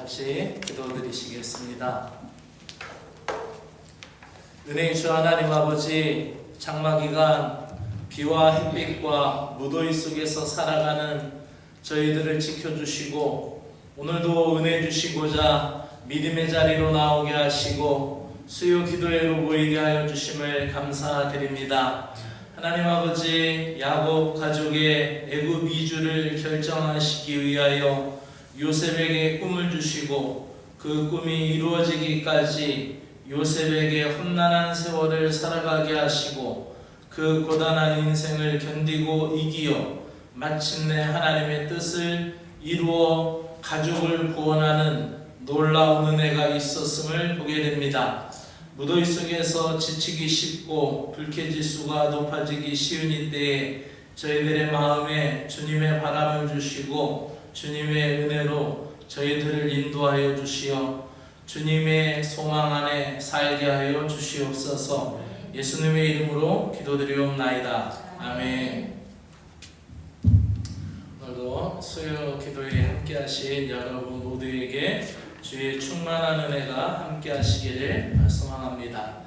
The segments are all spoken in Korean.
같이 기도드리시겠습니다. 은혜의 주 하나님 아버지, 장마기간 비와 햇빛과 무더위 속에서 살아가는 저희들을 지켜주시고 오늘도 은혜 주시고자 믿음의 자리로 나오게 하시고 수요 기도회로 모이게 하여 주심을 감사드립니다. 하나님 아버지, 야곱 가족의 애굽 이주를 결정하시기 위하여 요셉에게 꿈을 주시고 그 꿈이 이루어지기까지 요셉에게 험난한 세월을 살아가게 하시고 그 고단한 인생을 견디고 이기어 마침내 하나님의 뜻을 이루어 가족을 구원하는 놀라운 은혜가 있었음을 보게 됩니다. 무더위 속에서 지치기 쉽고 불쾌지수가 높아지기 쉬운 이때에 저희들의 마음에 주님의 바람을 주시고 주님의 은혜로 저희들을 인도하여 주시어 주님의 소망 안에 살게 하여 주시옵소서. 예수님의 이름으로 기도드리옵나이다. 아멘. 오늘도 수요 기도에 함께 하신 여러분 모두에게 주의 충만한 은혜가 함께 하시기를 소망합니다.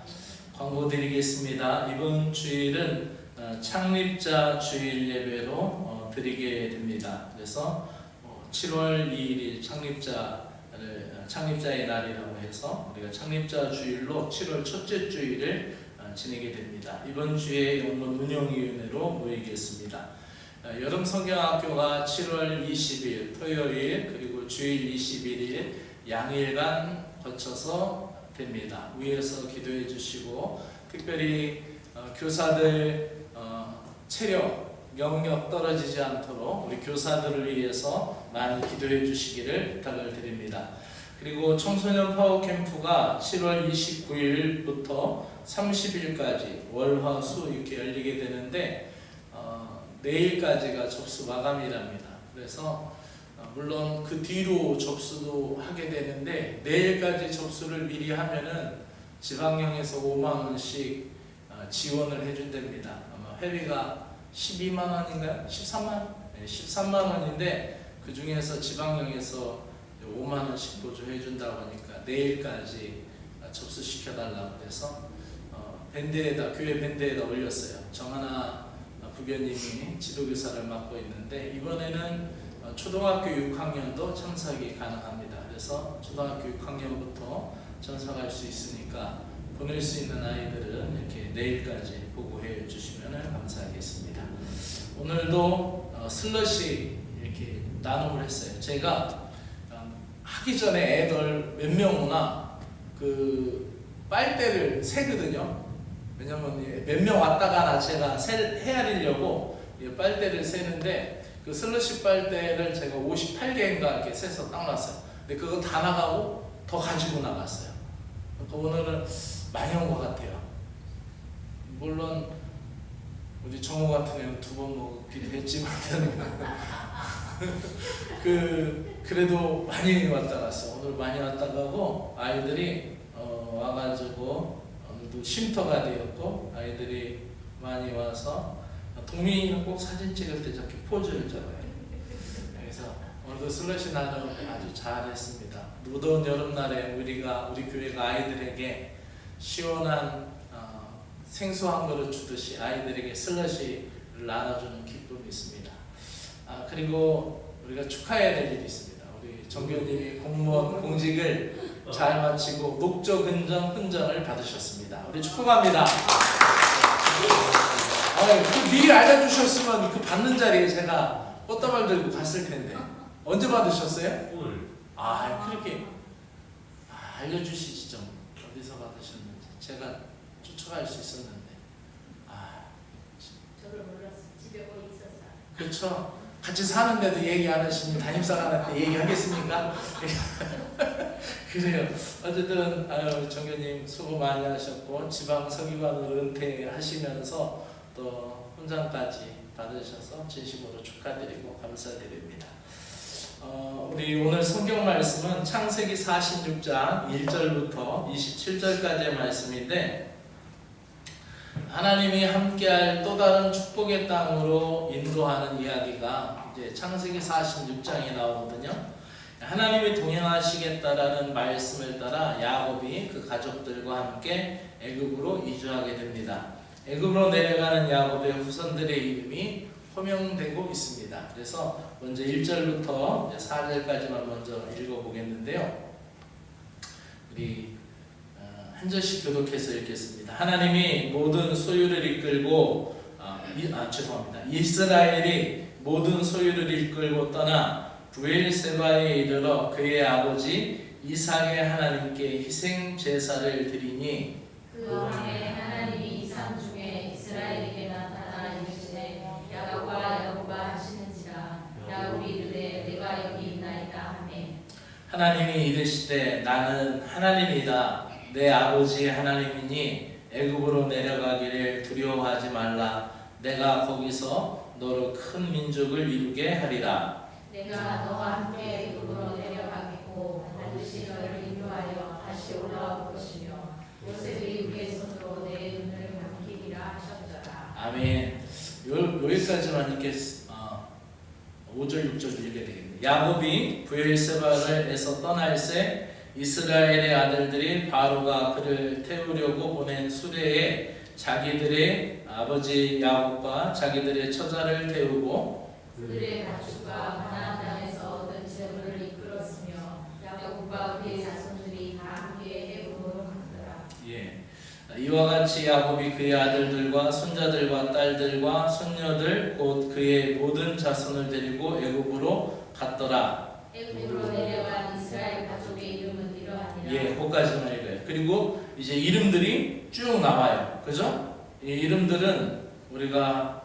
광고 드리겠습니다. 이번 주일은 창립자 주일 예배로 드리게 됩니다. 그래서 7월 2일이 창립자의 날이라고 해서 우리가 창립자 주일로 7월 첫째 주일을 지내게 됩니다. 이번 주에 영문 운영위원회로 모이겠습니다. 여름 성경학교가 7월 20일 토요일 그리고 주일 21일 양일간 거쳐서 됩니다. 위에서 기도해 주시고 특별히 교사들 체력 영역 떨어지지 않도록 우리 교사들을 위해서 많이 기도해 주시기를 부탁을 드립니다. 그리고 청소년 파워 캠프가 7월 29일부터 30일까지 월화 수 이렇게 열리게 되는데 내일까지가 접수 마감이랍니다. 그래서 물론 그 뒤로 접수도 하게 되는데 내일까지 접수를 미리 하면은 지방령에서 5만 원씩 지원을 해준답니다. 아마 회비가 12만 원인가요? 13만? 네, 13만 원인데 그 중에서 지방령에서 5만 원씩 보조해 준다고 하니까 내일까지 접수시켜달라고 해서 밴드에다 교회 밴드에다 올렸어요. 정하나 부교님이 지도교사를 맡고 있는데 이번에는 초등학교 6학년도 참석이 가능합니다. 그래서 초등학교 6학년부터 참석할 수 있으니까 보낼 수 있는 아이들은 이렇게 내일까지 보고해 주시면 감사하겠습니다. 오늘도 슬러시 이렇게 나눔을 했어요. 제가 하기 전에 애들 몇 명 오나 그 빨대를 세거든요. 왜냐면 몇 명 왔다가나 제가 헤아리려고 빨대를 세는데 그 슬러시 빨대를 제가 58개인가 이렇게 세서 딱 놨어요. 근데 그거 다 나가고 더 가지고 나갔어요. 그러니까 오늘은 많이 온 것 같아요. 물론 우리 정호 같은 애는 2번 먹기도 했지만 그래도 많이 왔다 갔어. 오늘 많이 왔다 가고 아이들이 와가지고 오늘도 쉼터가 되었고 아이들이 많이 와서 동민이는 꼭 사진 찍을 때 저렇게 포즈를 잡아요. 그래서 오늘도 슬러시 나눔 아주 잘했습니다. 무더운 여름날에 우리 교회가 아이들에게 시원한 생수 한 그릇 주듯이 아이들에게 슬러시를 나눠주는 기쁨이 있습니다. 그리고 우리가 축하해야 될 일이 있습니다. 우리 정교님이 공무원 공직을 잘 마치고 녹조 근정 훈장을 받으셨습니다. 우리 축복합니다. 그 미리 알려주셨으면 그 받는 자리에 제가 꽃다발 들고 갔을 텐데 언제 받으셨어요? 오늘. 그렇게 알려주시지 좀 어디서 받으셨는지 제가 쫓아갈 수 있었는데 저를 몰랐어. 집에 뭐 있었어. 그렇죠. 같이 사는데도 얘기 안 하시니 담임사관한테 얘기하겠습니까? 그래요. 어쨌든 정교님 수고 많이 하셨고 지방 서기관으로 은퇴하시면서 또 훈장까지 받으셔서 진심으로 축하드리고 감사드립니다. 우리 오늘 성경 말씀은 창세기 46장 1절부터 27절까지의 말씀인데 하나님이 함께할 또 다른 축복의 땅으로 인도하는 이야기가 이제 창세기 46장에 나오거든요. 하나님이 동행하시겠다라는 말씀을 따라 야곱이 그 가족들과 함께 애굽으로 이주하게 됩니다. 애굽으로 내려가는 야곱의 후손들의 이름이 호명되고 있습니다. 그래서 먼저 1절부터 4절까지만 먼저 읽어보겠는데요. 우리 한 절씩 교독해서 읽겠습니다. 하나님이 모든 소유를 이끌고 이스라엘이 모든 소유를 이끌고 떠나 브엘세바에 이르러 그의 아버지 이삭의 하나님께 희생 제사를 드리니 그 후에 하나님이 이삭 중에 이스라엘에게 나타나 이르시되 야곱아 하시는지라 야곱이 이르되 내가 여기 있나이다 하매 하나님이 이르시되 나는 하나님이다 내 아버지 하나님이니 애굽으로 내려가기를 두려워하지 말라 내가 거기서 너로 큰 민족을 이루게 하리라. 내가 너와 함께 애굽으로 내려가겠고 반드시 너를 인도하여 다시 올라올 것이며 요셉이 우리의 손으로 내 눈을 감기리라 하셨더라. 아멘. 여기까지만 이렇게 5절 6절 읽게 되겠네요. 야곱이 브엘세바에서 떠날새 이스라엘의 아들들이 바로가 그를 태우려고 보낸 수레에 자기들의 아버지 야곱과 자기들의 처자를 태우고 그들의 가축과 가나안 땅에서 얻은 재물을 이끌었으며 야곱과 그의 자손들이 다 함께 애굽으로 갔더라. 예. 이와 같이 야곱이 그의 아들들과 손자들과 딸들과 손녀들 곧 그의 모든 자손을 데리고 애굽으로 갔더라. 애굽으로 내려간 이스라엘 가족의 이름은 이러하니라. 예, 거기까지만 읽어요. 그리고 이제 이름들이 쭉 나와요. 그죠? 이 이름들은 우리가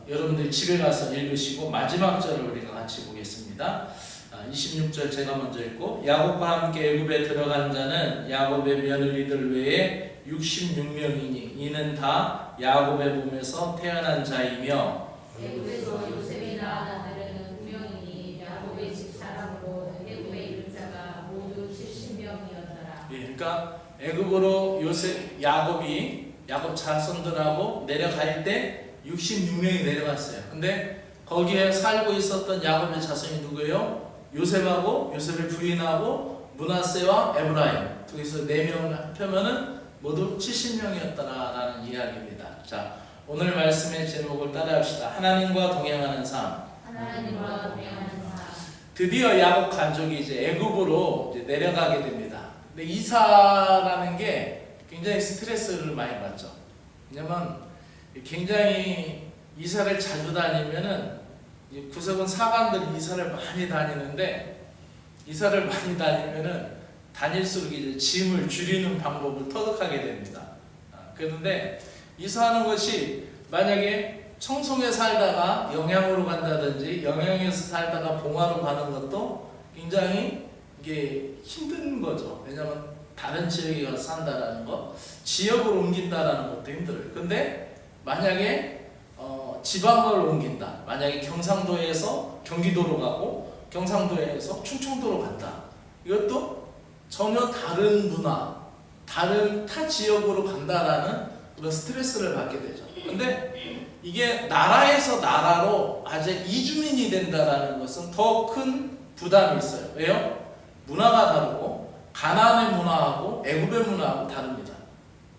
여러분들 집에 가서 읽으시고 마지막 절을 우리가 같이 보겠습니다. 26절 제가 먼저 읽고 야곱과 함께 애굽에 들어간 자는 야곱의 며느리들 외에 66명이니 이는 다 야곱의 몸에서 태어난 자이며 애굽에서 요셉이 낳은 아들은 9명이니 야곱의 집 사람으로 애굽에 이른 자가 모두 70명이었더라. 예, 그러니까 애굽으로 야곱 자손들하고 내려갈 때 66명이 내려갔어요. 근데 거기에 살고 있었던 야곱의 자손이 누구예요? 요셉하고 요셉의 부인하고 므낫세와 에브라임 둘이서 4명을 합하면은 모두 70명이었다라는 이야기입니다. 자, 오늘 말씀의 제목을 따라합시다. 하나님과 동행하는 삶. 하나님과 동행하는 삶. 드디어 야곱 가족이 이제 애굽으로 이제 내려가게 됩니다. 근데 이사라는 게 굉장히 스트레스를 많이 받죠. 왜냐면 굉장히 이사를 자주 다니면은 구석은 사관들이 이사를 많이 다니는데 이사를 많이 다니면은 다닐수록 이제 짐을 줄이는 방법을 터득하게 됩니다. 그런데 이사하는 것이 만약에 청송에 살다가 영양으로 간다든지 영양에서 살다가 봉화로 가는 것도 굉장히 이게 힘든 거죠. 왜냐하면 다른 지역에 가서 산다라는 거, 지역을 옮긴다라는 것도 힘들어요. 근데 만약에 지방을 옮긴다. 만약에 경상도에서 경기도로 가고 경상도에서 충청도로 간다. 이것도 전혀 다른 문화, 다른 타 지역으로 간다라는 그런 스트레스를 받게 되죠. 근데 이게 나라에서 나라로 아주 이주민이 된다라는 것은 더 큰 부담이 있어요. 왜요? 문화가 다르고 가나안의 문화하고 애굽의 문화하고 다릅니다.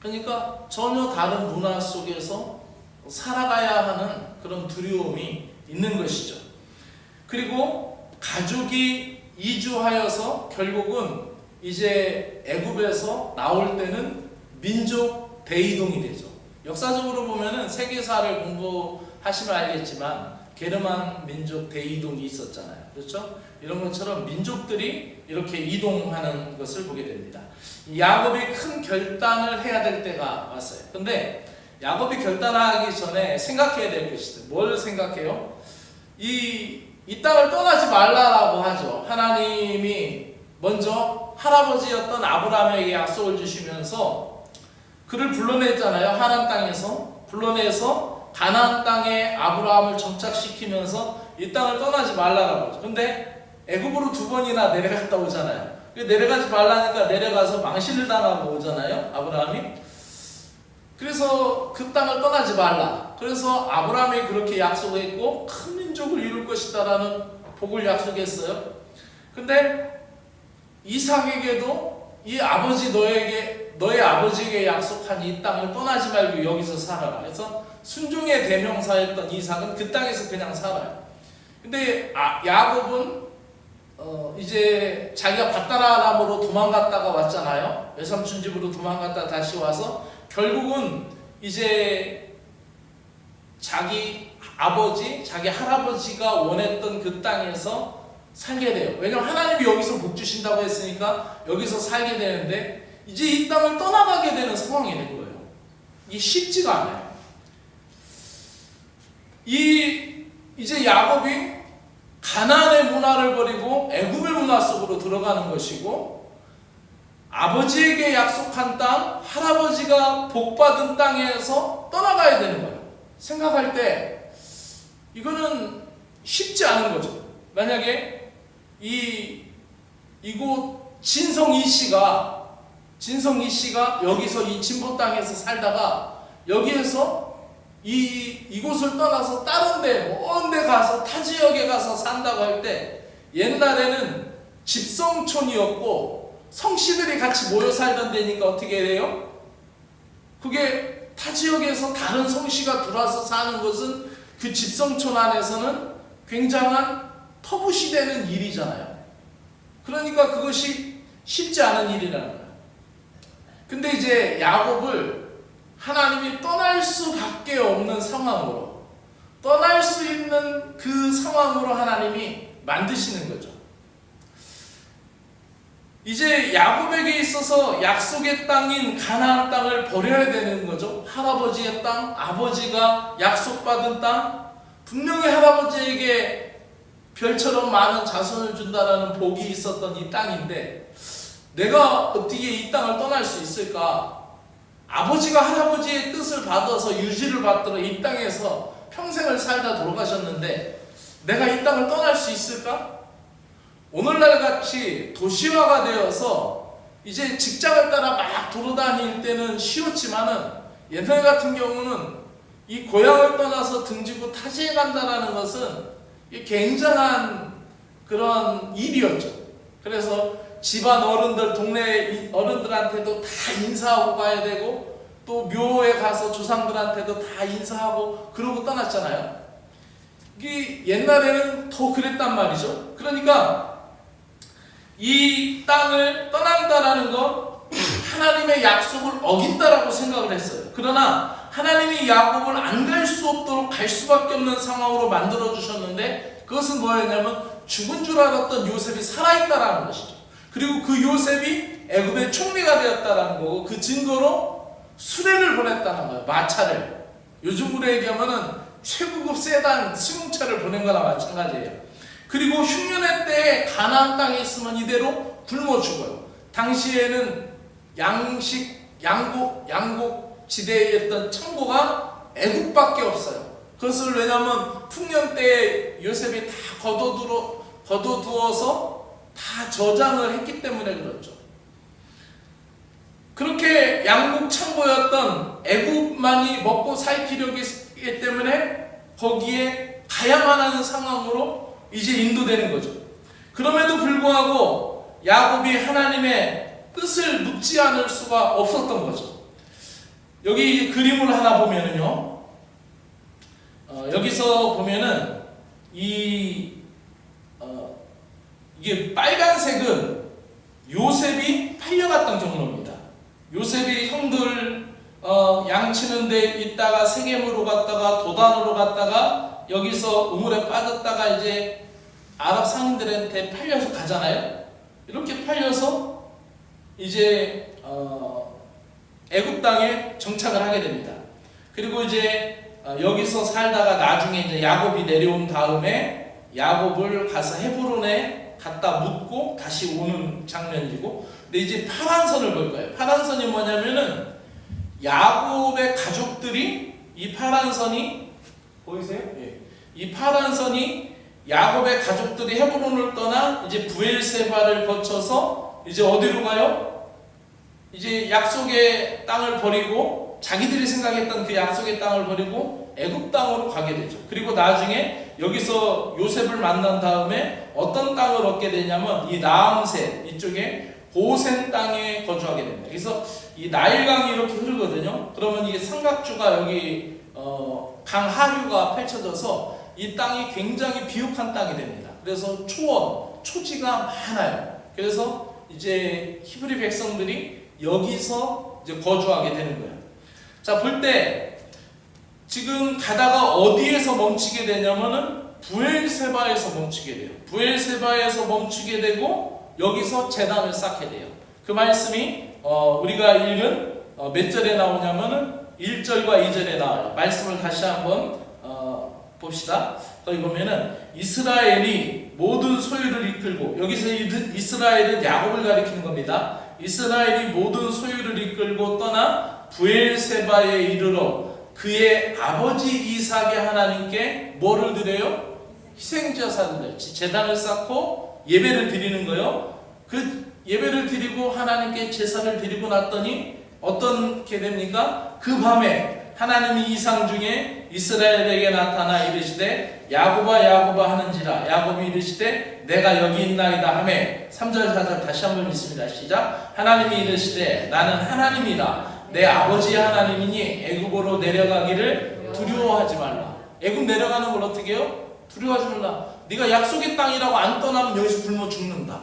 그러니까 전혀 다른 문화 속에서 살아가야 하는 그런 두려움이 있는 것이죠. 그리고 가족이 이주하여서 결국은 이제 애굽에서 나올 때는 민족 대이동이 되죠. 역사적으로 보면은 세계사를 공부하시면 알겠지만 게르만 민족 대이동이 있었잖아요. 그렇죠? 이런 것처럼 민족들이 이렇게 이동하는 것을 보게 됩니다. 야곱이 큰 결단을 해야 될 때가 왔어요. 근데 야곱이 결단하기 전에 생각해야 될 것이 있어요. 뭘 생각해요? 이 땅을 떠나지 말라라고 하죠. 하나님이 먼저 할아버지였던 아브라함에게 약속을 주시면서 그를 불러냈잖아요. 하나님 땅에서 불러내서 가나안 땅에 아브라함을 정착시키면서 이 땅을 떠나지 말라라고 하죠. 근데 애굽으로 2번이나 내려갔다 오잖아요. 내려가지 말라니까 내려가서 망신을 당하고 오잖아요. 아브라함이. 그래서 그 땅을 떠나지 말라. 그래서 아브라함이 그렇게 약속했고 큰 민족을 이룰 것이다라는 복을 약속했어요. 근데 이삭에게도 이 아버지 너의 아버지에게 약속한 이 땅을 떠나지 말고 여기서 살아라. 그래서 순종의 대명사였던 이삭은 그 땅에서 그냥 살아요. 근데 야곱은 이제 자기가 밧다라람으로 도망갔다가 왔잖아요. 외삼촌 집으로 도망갔다 다시 와서 결국은 이제 자기 아버지, 자기 할아버지가 원했던 그 땅에서 살게 돼요. 왜냐면 하나님이 여기서 복 주신다고 했으니까 여기서 살게 되는데 이제 이 땅을 떠나가게 되는 상황이 된 거예요. 이게 쉽지가 않아요. 이제 야곱이 가나안의 문화를 버리고 애굽의 문화 속으로 들어가는 것이고, 아버지에게 약속한 땅, 할아버지가 복받은 땅에서 떠나가야 되는 거예요. 생각할 때 이거는 쉽지 않은 거죠. 만약에 이곳 진성이 씨가 여기서 이 진보 땅에서 살다가 여기에서 이곳을 떠나서 다른 데, 먼 데 가서 타 지역에 가서 산다고 할 때 옛날에는 집성촌이었고 성씨들이 같이 모여 살던 데니까 어떻게 해요? 그게 타 지역에서 다른 성씨가 들어와서 사는 것은 그 집성촌 안에서는 굉장한 터부시되는 일이잖아요. 그러니까 그것이 쉽지 않은 일이라는 거예요. 근데 이제 야곱을 하나님이 떠날 수밖에 없는 상황으로, 떠날 수 있는 그 상황으로 하나님이 만드시는 거죠. 이제 야곱에게 있어서 약속의 땅인 가나안 땅을 버려야 되는 거죠. 할아버지의 땅, 아버지가 약속받은 땅, 분명히 할아버지에게 별처럼 많은 자손을 준다라는 복이 있었던 이 땅인데 내가 어떻게 이 땅을 떠날 수 있을까? 아버지가 할아버지의 뜻을 받아서 유지를 받들어 이 땅에서 평생을 살다 돌아가셨는데 내가 이 땅을 떠날 수 있을까? 오늘날 같이 도시화가 되어서 이제 직장을 따라 막 돌아다닐 때는 쉬웠지만은 옛날 같은 경우는 이 고향을 떠나서 등지고 타지에 간다라는 것은 굉장한 그런 일이었죠. 그래서 집안 어른들, 동네 어른들한테도 다 인사하고 가야 되고 또 묘에 가서 조상들한테도 다 인사하고 그러고 떠났잖아요. 이게 옛날에는 더 그랬단 말이죠. 그러니까 이 땅을 떠난다라는 건 하나님의 약속을 어긴다라고 생각을 했어요. 그러나 하나님이 야곱을 안 갈 수 없도록 갈 수밖에 없는 상황으로 만들어 주셨는데 그것은 뭐였냐면 죽은 줄 알았던 요셉이 살아있다라는 것이죠. 그리고 그 요셉이 애굽의 총리가 되었다라는 거고 그 증거로 수레를 보냈다는 거예요. 마차를. 요즘으로 얘기하면은 최고급 세단 승용차를 보낸 거나 마찬가지예요. 그리고 흉년의 때에 가나안 땅에 있으면 이대로 굶어 죽어요. 당시에는 양곡 지대였던 창고가 애굽밖에 없어요. 그것을 왜냐하면 풍년 때에 요셉이 다 거둬두어서 다 저장을 했기 때문에 그렇죠. 그렇게 양곡 창고였던 애굽만이 먹고 살 기력이 있기 때문에 거기에 가야만 하는 상황으로 이제 인도되는 거죠. 그럼에도 불구하고 야곱이 하나님의 뜻을 묻지 않을 수가 없었던 거죠. 여기 그림을 하나 보면은요, 여기서 보면은 이게 빨간색은 요셉이 팔려갔던 경로입니다. 요셉이 형들 양치는 데 있다가 세겜으로 갔다가 도단으로 갔다가 여기서 우물에 빠졌다가 이제 아랍 상인들한테 팔려서 가잖아요. 이렇게 팔려서 이제 애굽 땅에 정착을 하게 됩니다. 그리고 이제 여기서 살다가 나중에 이제 야곱이 내려온 다음에 야곱을 가서 헤브론에 갖다 묻고 다시 오는 장면이고, 근데 이제 파란 선을 볼 거예요. 파란 선이 뭐냐면은 야곱의 가족들이 이 파란 선이 보이세요? 예. 이 파란 선이 야곱의 가족들이 헤브론을 떠나 이제 브엘세바를 거쳐서 이제 어디로 가요? 이제 약속의 땅을 버리고 자기들이 생각했던 그 약속의 땅을 버리고 애굽 땅으로 가게 되죠. 그리고 나중에 여기서 요셉을 만난 다음에 어떤 땅을 얻게 되냐면 이 나암셋 이쪽에 고센 땅에 거주하게 됩니다. 그래서 이 나일강이 이렇게 흐르거든요. 그러면 이게 삼각주가 여기 강 하류가 펼쳐져서 이 땅이 굉장히 비옥한 땅이 됩니다. 그래서 초원, 초지가 많아요. 그래서 이제 히브리 백성들이 여기서 이제 거주하게 되는 거예요. 자, 볼 때 지금 가다가 어디에서 멈추게 되냐면은 브엘세바에서 멈추게 돼요. 브엘세바에서 멈추게 되고 여기서 제단을 쌓게 돼요. 그 말씀이 우리가 읽은 몇 절에 나오냐면은 1절과 2절에 나와요. 말씀을 다시 한번 봅시다. 거기 보면은 이스라엘이 모든 소유를 이끌고, 여기서 이스라엘은 야곱을 가리키는 겁니다. 이스라엘이 모든 소유를 이끌고 떠나 브엘세바에 이르러 그의 아버지 이삭의 하나님께 뭐를 드려요? 희생제사를 제단을 쌓고 예배를 드리는 거예요. 그 예배를 드리고 하나님께 제사를 드리고 났더니 어떻게 됩니까? 그 밤에 하나님이 이상 중에 이스라엘에게 나타나 이르시되 야곱아 야곱아 하는지라. 야곱이 이르시되 내가 여기 있나이다 하매 3절 4절 다시 한번 읽습니다. 시작. 하나님이 이르시되 나는 하나님이라. 내 아버지 하나님이니 애굽으로 내려가기를 두려워하지 말라. 애굽 내려가는 걸 어떻게 해요? 두려워하지 말라. 네가 약속의 땅이라고 안 떠나면 여기서 굶어 죽는다.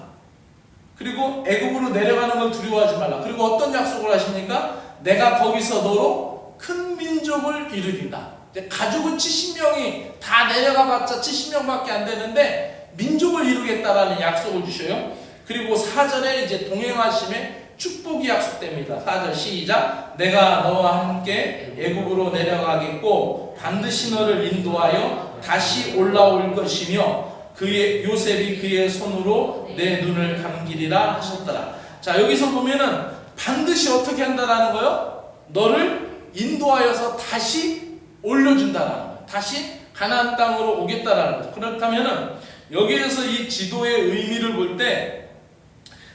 그리고 애굽으로 내려가는 걸 두려워하지 말라. 그리고 어떤 약속을 하십니까? 내가 거기서 너로 큰 민족을 이루리다. 가족은 70명이 다 내려가봤자 70명밖에 안 되는데 민족을 이루겠다라는 약속을 주셔요. 그리고 4절에 이제 동행하심에 축복이 약속됩니다. 4절 시작. 내가 너와 함께 애굽으로 내려가겠고 반드시 너를 인도하여 다시 올라올 것이며 그의 요셉이 그의 손으로 내 눈을 감기리라 하셨더라. 자, 여기서 보면은 반드시 어떻게 한다라는 거요? 너를 인도하여서 다시 올려준다라는 거예요. 다시 가나안 땅으로 오겠다라는 거죠. 그렇다면은 여기에서 이 지도의 의미를 볼 때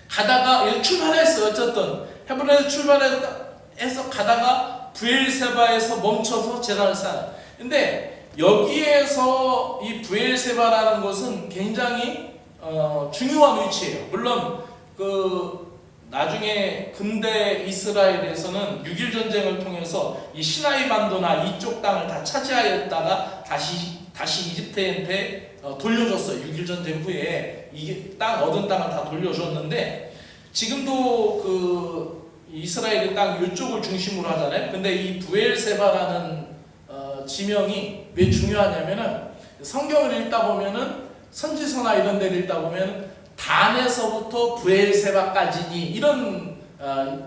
가다가 출발했어요. 어쨌든 헤브론에서 출발해서 가다가 브엘세바에서 멈춰서 제단을 쌓아요. 근데 여기에서 이 브엘세바라는 것은 굉장히 중요한 위치예요. 물론 그 나중에 근대 이스라엘에서는 6.1 전쟁을 통해서 이 시나이 반도나 이쪽 땅을 다 차지하였다가 다시 이집트한테 돌려줬어요. 6.1 전쟁 후에 이게 얻은 땅을 다 돌려줬는데 지금도 그 이스라엘의 땅 이쪽을 중심으로 하잖아요. 근데 이 브엘세바라는 지명이 왜 중요하냐면은 성경을 읽다 보면은 선지서나 이런 데를 읽다 보면 단에서부터 브엘세바까지니 이런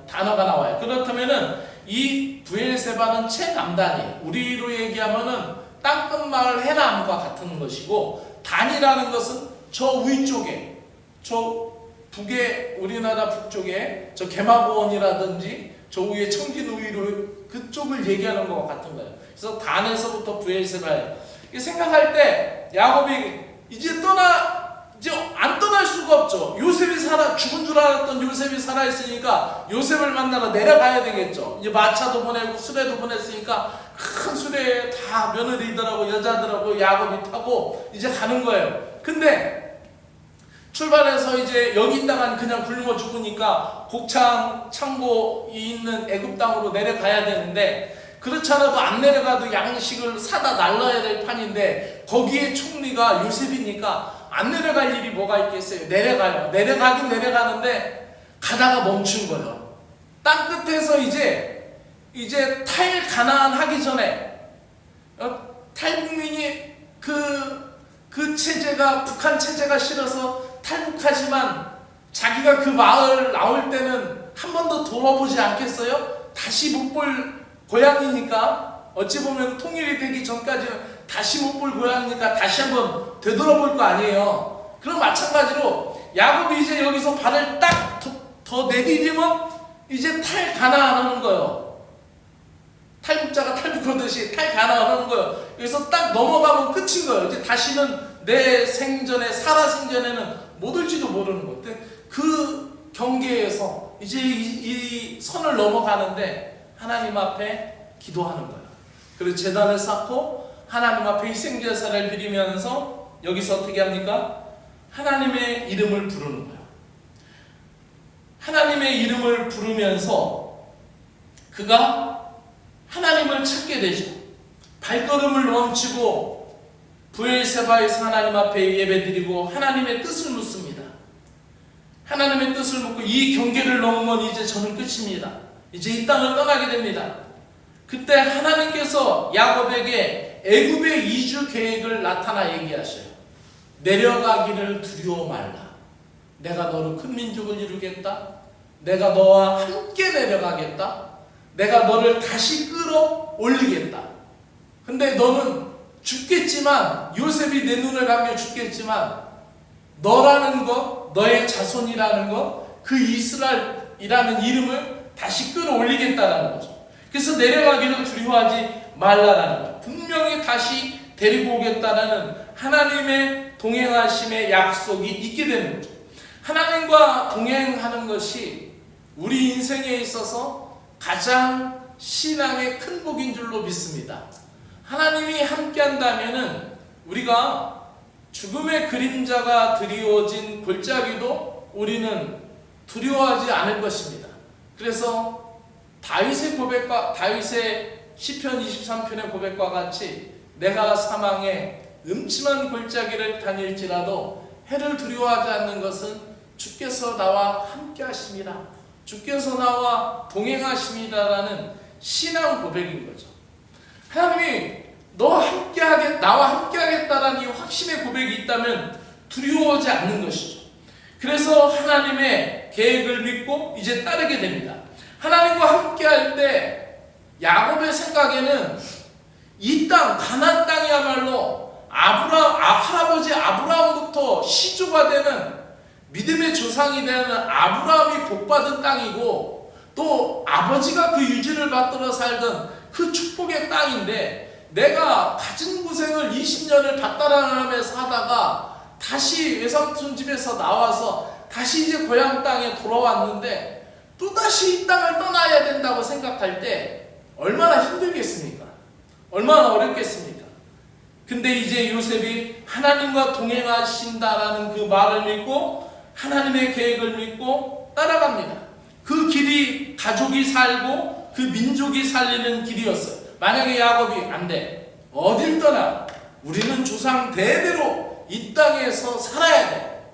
단어가 나와요. 그렇다면은 이 브엘세바는 최남단이에요. 우리로 얘기하면은 땅끝마을 해남과 같은 것이고, 단이라는 것은 저 위쪽에, 저 북에, 우리나라 북쪽에 저 개마고원이라든지 저 위에 청진우이로 그쪽을 얘기하는 것과 같은 거예요. 그래서 단에서부터 브엘세바예요. 생각할 때 야곱이 이제 안 떠날 수가 없죠. 요셉이 죽은 줄 알았던 요셉이 살아있으니까 요셉을 만나러 내려가야 되겠죠. 이제 마차도 보내고 수레도 보냈으니까 큰 수레에 다 며느리들하고 여자들하고 야곱이 타고 이제 가는 거예요. 근데 출발해서 이제 여기 있다간 그냥 굶어 죽으니까 곡창 창고에 있는 애굽 땅으로 내려가야 되는데, 그렇지 않아도 안 내려가도 양식을 사다 날라야 될 판인데 거기에 총리가 요셉이니까 안 내려갈 일이 뭐가 있겠어요? 내려가요. 내려가긴 내려가는데 가다가 멈춘 거예요. 땅 끝에서 이제 탈 가나안 하기 전에 탈북민이 그 체제가 북한 체제가 싫어서 탈북하지만 자기가 그 마을 나올 때는 한 번도 돌아보지 않겠어요? 다시 못 볼 고향이니까, 어찌 보면 통일이 되기 전까지는 다시 못 볼 고향이니까 다시 한번 되돌아볼 거 아니에요. 그럼 마찬가지로 야곱이 이제 여기서 발을 딱 더 내디디면 이제 탈 가나안 하는 거예요. 탈북자가 탈북하듯이 탈 가나안 하는 거예요. 여기서 딱 넘어가면 끝인 거예요. 이제 다시는 내 생전에 살아생전에는 못 올지도 모르는 거예요. 그 경계에서 이제 이 선을 넘어가는데 하나님 앞에 기도하는 거예요. 그리고 제단을 쌓고 하나님 앞에 희생제사를 드리면서 여기서 어떻게 합니까? 하나님의 이름을 부르는 거예요. 하나님의 이름을 부르면서 그가 하나님을 찾게 되죠. 발걸음을 멈추고 브엘세바에서 하나님 앞에 예배드리고 하나님의 뜻을 묻습니다. 하나님의 뜻을 묻고 이 경계를 넘으면 이제 저는 끝입니다. 이제 이 땅을 떠나게 됩니다. 그때 하나님께서 야곱에게 애굽의 이주 계획을 나타나 얘기하셔요. 내려가기를 두려워 말라. 내가 너를 큰 민족을 이루겠다. 내가 너와 함께 내려가겠다. 내가 너를 다시 끌어올리겠다. 근데 너는 죽겠지만, 요셉이 내 눈을 감겨 죽겠지만 너라는 것, 너의 자손이라는 것, 그 이스라엘이라는 이름을 다시 끌어올리겠다라는 거죠. 그래서 내려가기를 두려워하지 말라라는 거예요. 분명히 다시 데리고 오겠다라는 하나님의 동행하심의 약속이 있게 되는 거죠. 하나님과 동행하는 것이 우리 인생에 있어서 가장 신앙의 큰 복인 줄로 믿습니다. 하나님이 함께 한다면은 우리가 죽음의 그림자가 드리워진 골짜기도 우리는 두려워하지 않을 것입니다. 그래서 다윗의 시편 23편의 고백과 같이 내가 사망의 음침한 골짜기를 다닐지라도 해를 두려워하지 않는 것은 주께서 나와 함께 하심이라, 주께서 나와 동행하심이라라는 신앙 고백인 거죠. 하나님이 나와 함께 하겠다라는 이 확신의 고백이 있다면 두려워하지 않는 것이죠. 그래서 하나님의 계획을 믿고 이제 따르게 됩니다. 하나님과 함께 할 때 야곱의 생각에는 이 땅, 가나안 땅이야말로 할아버지 아브라함부터 시조가 되는 믿음의 조상이 되는 아브라함이 복받은 땅이고, 또 아버지가 그 유지를 받들어 살던 그 축복의 땅인데, 내가 가진 고생을 20년을 밭다랑하면서 하다가 다시 외삼촌 집에서 나와서 다시 이제 고향 땅에 돌아왔는데 또다시 이 땅을 떠나야 된다고 생각할 때 얼마나 힘들겠습니까? 얼마나 어렵겠습니까? 근데 이제 요셉이 하나님과 동행하신다라는 그 말을 믿고 하나님의 계획을 믿고 따라갑니다. 그 길이 가족이 살고 그 민족이 살리는 길이었어요. 만약에 야곱이 안 돼, 어딜 떠나, 우리는 조상 대대로 이 땅에서 살아야 돼,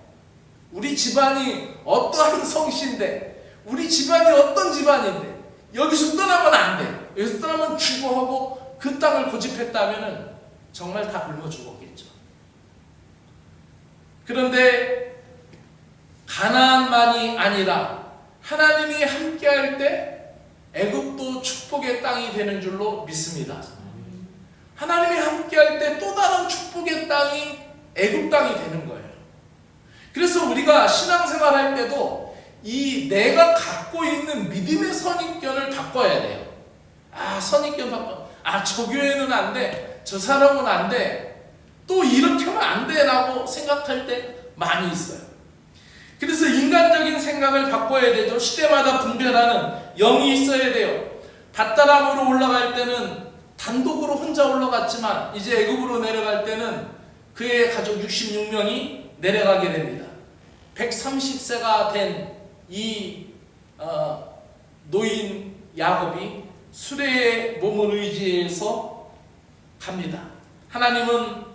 우리 집안이 어떠한 성씨인데, 우리 집안이 어떤 집안인데 여기서 떠나면 안 돼, 여기서 떠나면 죽어 하고 그 땅을 고집했다면 정말 다 굶어 죽었겠죠. 그런데 가나안만이 아니라 하나님이 함께할 때 애굽도 축복의 땅이 되는 줄로 믿습니다. 하나님이 함께할 때 또 다른 축복의 땅이 애굽 땅이 되는 거예요. 그래서 우리가 신앙생활 할 때도 이 내가 갖고 있는 믿음의 선입견을 바꿔야 돼요. 선입견 바꿔. 저 교회는 안 돼, 저 사람은 안 돼, 또 이렇게 하면 안 돼 라고 생각할 때 많이 있어요. 그래서 인간적인 생각을 바꿔야 되죠. 시대마다 분별하는 영이 있어야 돼요. 밧다람으로 올라갈 때는 단독으로 혼자 올라갔지만 이제 애굽으로 내려갈 때는 그의 가족 66명이 내려가게 됩니다. 130세가 된 이 노인 야곱이 수레의 몸을 의지해서 갑니다. 하나님은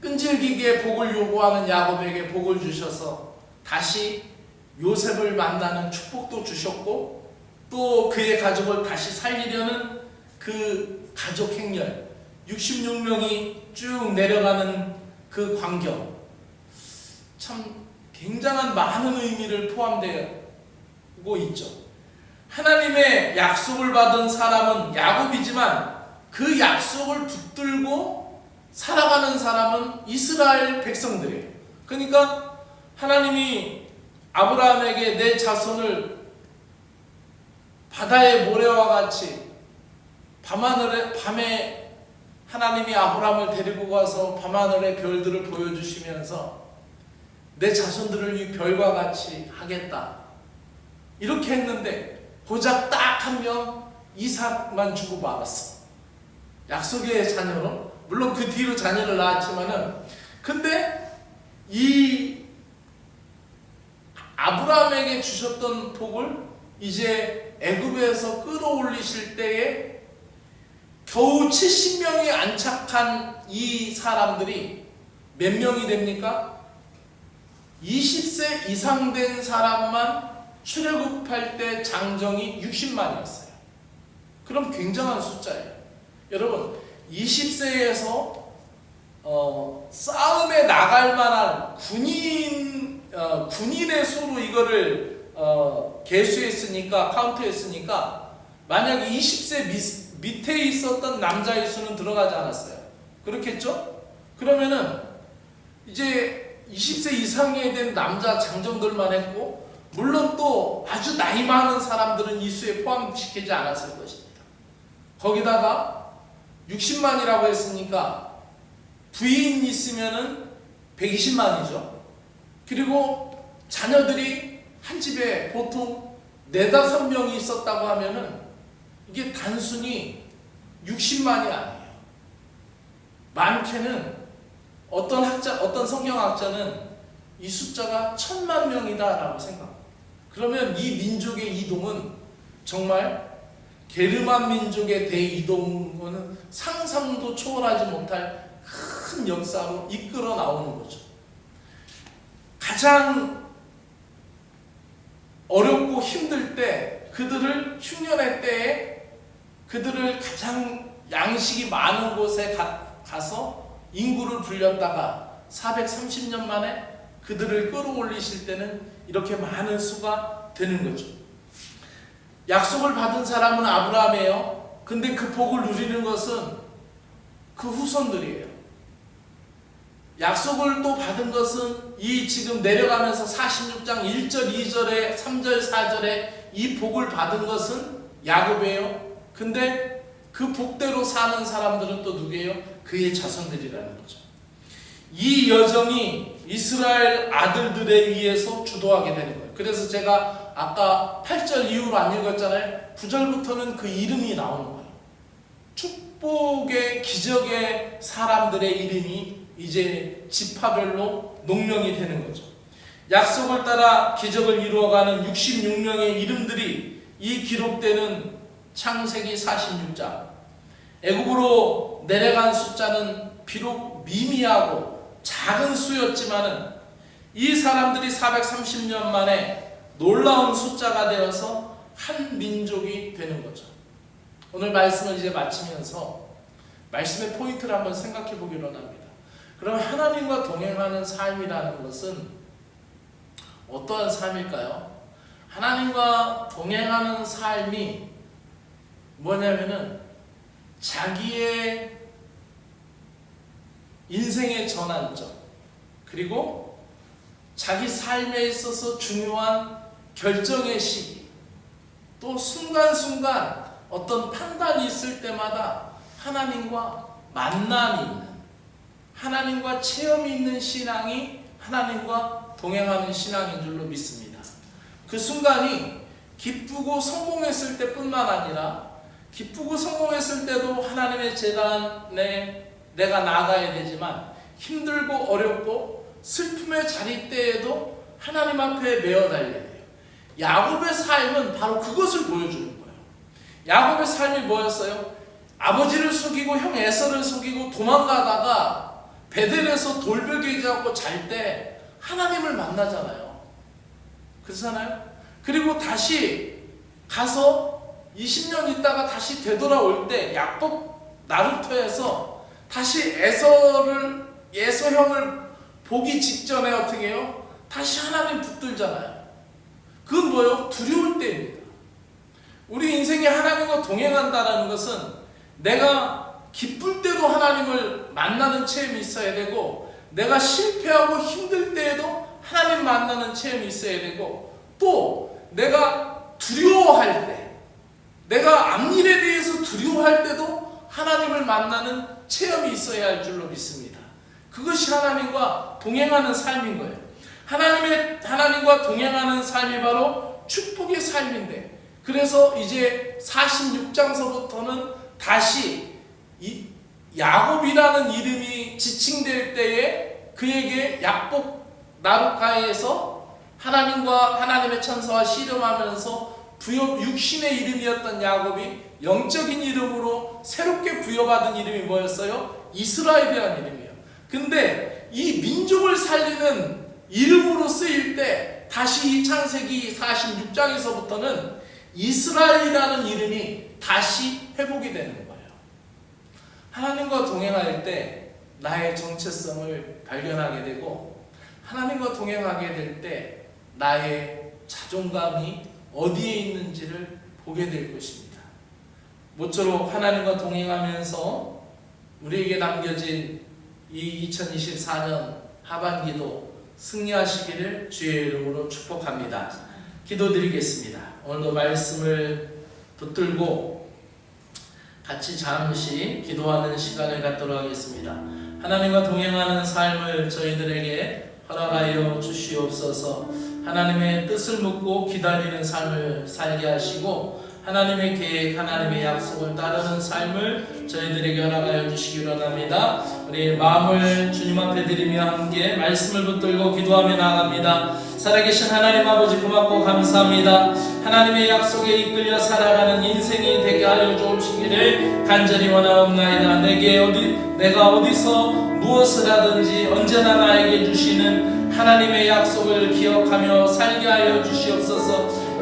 끈질기게 복을 요구하는 야곱에게 복을 주셔서 다시 요셉을 만나는 축복도 주셨고, 또 그의 가족을 다시 살리려는 그 가족 행렬 66명이 쭉 내려가는 그 광경, 참 굉장한 많은 의미를 포함되고 있죠. 하나님의 약속을 받은 사람은 야곱이지만 그 약속을 붙들고 살아가는 사람은 이스라엘 백성들이에요. 그러니까 하나님이 아브라함에게 내 자손을 바다의 모래와 같이 밤에 하나님이 아브라함을 데리고 가서 밤하늘의 별들을 보여주시면서 내 자손들을 이 별과 같이 하겠다 이렇게 했는데 고작 딱 한 명 이삭만 주고 말았어. 약속의 자녀로, 물론 그 뒤로 자녀를 낳았지만은, 근데 이 아브라함에게 주셨던 복을 이제 애굽에서 끌어올리실 때에 겨우 70명이 안착한 이 사람들이 몇 명이 됩니까? 20세 이상 된 사람만 출애굽할 때 장정이 60만이었어요. 그럼 굉장한 숫자예요. 여러분 20세에서 싸움에 나갈 만한 군인의 수로 이거를 계수했으니까 카운트했으니까 만약 20세 밑에 있었던 남자의 수는 들어가지 않았어요. 그렇겠죠? 그러면은 이제 20세 이상이 된 남자 장정들만 했고 물론 또 아주 나이 많은 사람들은 이 수에 포함시키지 않았을 것입니다. 거기다가 60만이라고 했으니까 부인 있으면은 120만이죠. 그리고 자녀들이 한 집에 보통 4-5명이 있었다고 하면은 이게 단순히 60만이 아니에요. 많게는 어떤 성경학자는 이 숫자가 1000만 명이다라고 생각합니다. 그러면 이 민족의 이동은 정말 게르만 민족의 대이동은 상상도 초월하지 못할 큰 역사로 이끌어 나오는 거죠. 가장 어렵고 힘들 때 그들을 흉년의 때에 그들을 가장 양식이 많은 곳에 가서 인구를 불렸다가 430년 만에 그들을 끌어올리실 때는 이렇게 많은 수가 되는 거죠. 약속을 받은 사람은 아브라함이에요. 근데 그 복을 누리는 것은 그 후손들이에요. 약속을 또 받은 것은 이 지금 내려가면서 46장 1절, 2절에 3절, 4절에 이 복을 받은 것은 야곱이에요. 근데 그 복대로 사는 사람들은 또 누구예요? 그의 자손들이라는 거죠. 이 여정이 이스라엘 아들들에 의해서 주도하게 되는 거예요. 그래서 제가 아까 8절 이후로 안 읽었잖아요. 9절부터는 그 이름이 나오는 거예요. 축복의 기적의 사람들의 이름이 이제 지파별로 농명이 되는 거죠. 약속을 따라 기적을 이루어가는 66명의 이름들이 이 기록되는 창세기 46장. 애굽으로 내려간 숫자는 비록 미미하고 작은 수였지만은 이 사람들이 430년 만에 놀라운 숫자가 되어서 한 민족이 되는 거죠. 오늘 말씀을 이제 마치면서 말씀의 포인트를 한번 생각해 보기로 합니다. 그럼 하나님과 동행하는 삶이라는 것은 어떠한 삶일까요? 하나님과 동행하는 삶이 뭐냐면은 자기의 인생의 전환점 그리고 자기 삶에 있어서 중요한 결정의 시기 또 순간순간 어떤 판단이 있을 때마다 하나님과 만남이 있는 하나님과 체험이 있는 신앙이 하나님과 동행하는 신앙인 줄로 믿습니다. 그 순간이 기쁘고 성공했을 때뿐만 아니라 기쁘고 성공했을 때도 하나님의 재단에 내가 나아가야 되지만 힘들고 어렵고 슬픔의 자리 때에도 하나님 앞에 메어 달려야 돼요. 야곱의 삶은 바로 그것을 보여주는 거예요. 야곱의 삶이 뭐였어요? 아버지를 속이고 형 에서를 속이고 도망가다가 베델에서 돌벽에 잡고 잘 때 하나님을 만나잖아요. 그렇잖아요? 그리고 다시 가서 20년 있다가 다시 되돌아올 때 야곱 나루터에서 다시 에서 형을 보기 직전에 어떻게 해요? 다시 하나님 붙들잖아요. 그건 뭐예요? 두려울 때입니다. 우리 인생에 하나님과 동행한다는 것은 내가 기쁠 때도 하나님을 만나는 체험이 있어야 되고 내가 실패하고 힘들 때에도 하나님 만나는 체험이 있어야 되고 또 내가 두려워할 때 내가 앞일에 대해서 두려워할 때도 하나님을 만나는 체험이 있어야 할 줄로 믿습니다. 그것이 하나님과 동행하는 삶인 거예요. 하나님과 동행하는 삶이 바로 축복의 삶인데 그래서 이제 46장서부터는 다시 이 야곱이라는 이름이 지칭될 때에 그에게 약복 나루카에서 하나님과 하나님의 천사와 씨름하면서 육신의 이름이었던 야곱이 영적인 이름으로 새롭게 부여받은 이름이 뭐였어요? 이스라엘이라는 이름이에요. 근데 이 민족을 살리는 이름으로 쓰일 때 다시 이 창세기 46장에서부터는 이스라엘이라는 이름이 다시 회복이 되는 거예요. 하나님과 동행할 때 나의 정체성을 발견하게 되고, 하나님과 동행하게 될 때 나의 자존감이 어디에 있는지를 보게 될 것입니다. 모쪼록 하나님과 동행하면서 우리에게 남겨진 이 2024년 하반기도 승리하시기를 주의 이름으로 축복합니다. 기도드리겠습니다. 오늘도 말씀을 붙들고 같이 잠시 기도하는 시간을 갖도록 하겠습니다. 하나님과 동행하는 삶을 저희들에게 허락하여 주시옵소서. 하나님의 뜻을 묻고 기다리는 삶을 살게 하시고, 하나님의 계획, 하나님의 약속을 따르는 삶을 저희들에게 허락하여 주시기 원합니다. 우리 마음을 주님 앞에 드리며 함께 말씀을 붙들고 기도하며 나아갑니다. 살아계신 하나님 아버지, 고맙고 감사합니다. 하나님의 약속에 이끌려 살아가는 인생이 되게 하여 주시기를 간절히 원하옵나이다. 내가 어디서 무엇을 하든지 언제나 나에게 주시는 하나님의 약속을 기억하며 살게 하여 주시옵소서.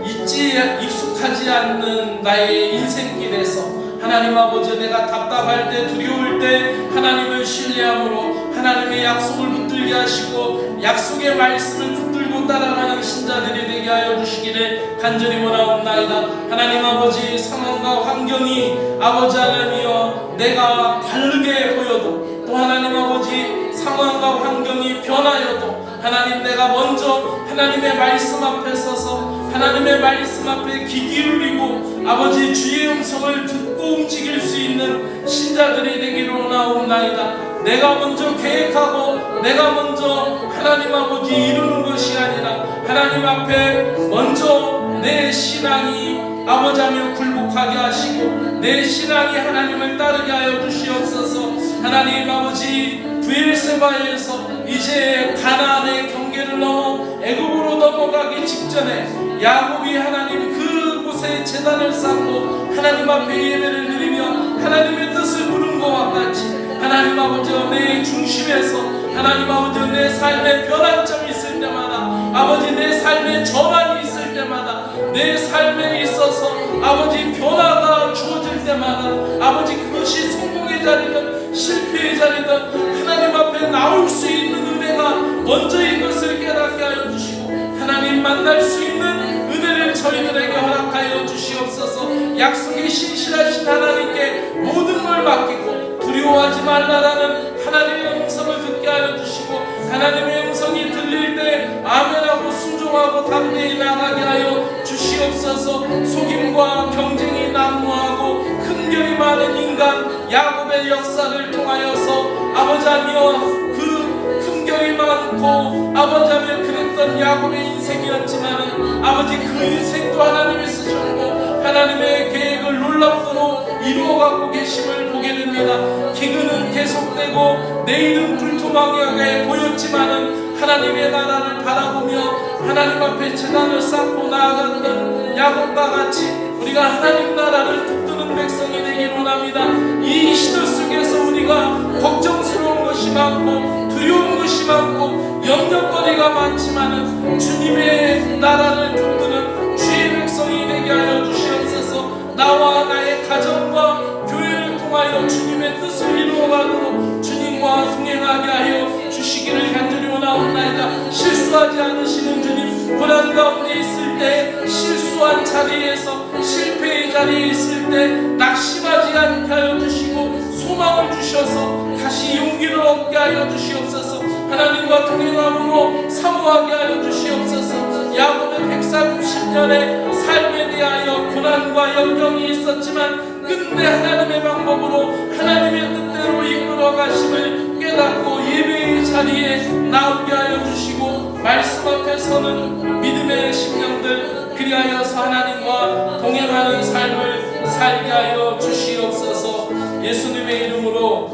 익숙하지 않는 나의 인생길에서 하나님 아버지, 내가 답답할 때, 두려울 때 하나님을 신뢰함으로 하나님의 약속을 붙들게 하시고 약속의 말씀을 붙들고 따라가는 신자들이 되게 하여 주시기를 간절히 원하옵나이다. 하나님 아버지, 상황과 환경이 아버지 하나님이여 내가 다르게 보여도, 또 하나님 아버지 상황과 환경이 변하여도 하나님, 내가 먼저 하나님의 말씀 앞에 서서 하나님의 말씀 앞에 귀 기울이고 아버지 주의 음성을 듣고 움직일 수 있는 신자들이 되기를 원하옵나이다. 내가 먼저 계획하고 내가 먼저 하나님 아버지 이루는 것이 아니라 하나님 앞에 먼저 내 신앙이 아버지 하며 굴복하게 하시고 내 신앙이 하나님을 따르게 하여 주시옵소서. 하나님 아버지, 브엘세바에서 이제 가나안의 경계를 넘어 애굽으로 넘어가기 직전에 야곱이 하나님 그곳에 제단을 쌓고 하나님 앞에 예배를 드리며 하나님의 뜻을 물은 것과 같이 하나님 아버지, 내 중심에서 하나님 아버지, 내 삶에 변환점이 있을 때마다 아버지, 내 삶에 전환이 있을 때마다 내 삶에 있어서 아버지 변화가 주어질 때마다 아버지, 그것이 성공의 자리든 실패의 자리든 하나님 앞에 나올 수 있는 은혜가 먼저인 것을 깨닫게 하여 주시고 하나님 만날 수 있는 은혜를 저희들에게 허락하여 주시옵소서. 약속이 신실하신 하나님께 모든 걸 맡기고 두려워하지 말라라는 하나님의 음성을 듣게 하여 주시고 하나님의 음성이 들릴 때 아멘하고 순종하고 담대히 나가게 하여 주시옵소서. 속임과 경쟁이 난무하고 큰결이 많은 인간 야곱의 역사를 통하여서 아버지 하며 그 큰결이 많고 아버지 하며 그랬던 야곱의 인생이었지만은 아버지, 그 인생도 하나님이 쓰셨고 하나님의 계획을 놀랍도록 이루어가고 계심을 보게 됩니다. 기근은 계속되고 내일은 불투명하게 보였지만은 하나님의 나라를 바라보며 하나님 앞에 제단을 쌓고 나아갔던 야곱과 같이 우리가 하나님 나라를 붙드는 백성이 되기를 원합니다. 이 시대 속에서 우리가 걱정스러운 것이 많고 두려운 것이 많고 염려거리가 많지만은 주님의 나라를 붙드는 주의 백성이 되게 하여 주시옵소서. 나와 나의 가정과 교회를 통하여 주님의 뜻을 이루어가도록 주님과 동행하게 하여 주시기를 간절히 원하옵나이다. 실수하지 않으시는 주님, 고난 가운데 있을 때, 실수한 자리에서 실패의 자리에 있을 때 낙심하지 않게 하여 주시고 소망을 주셔서 다시 용기를 얻게 하여 주시옵소서. 하나님과 동행함으로 사모하게 하여 주시옵소서. 야곱의 130년의 삶에 대하여 고난과 역경이 있었지만 끝내 하나님의 방법으로 하나님의 뜻대로 이끌어 가심을 깨닫고 예배의 자리에 나오게 하여 주시고 말씀 앞에 서는 믿음의 심령들, 그리하여서 하나님과 동행하는 삶을 살게 하여 주시옵소서. 예수님의 이름으로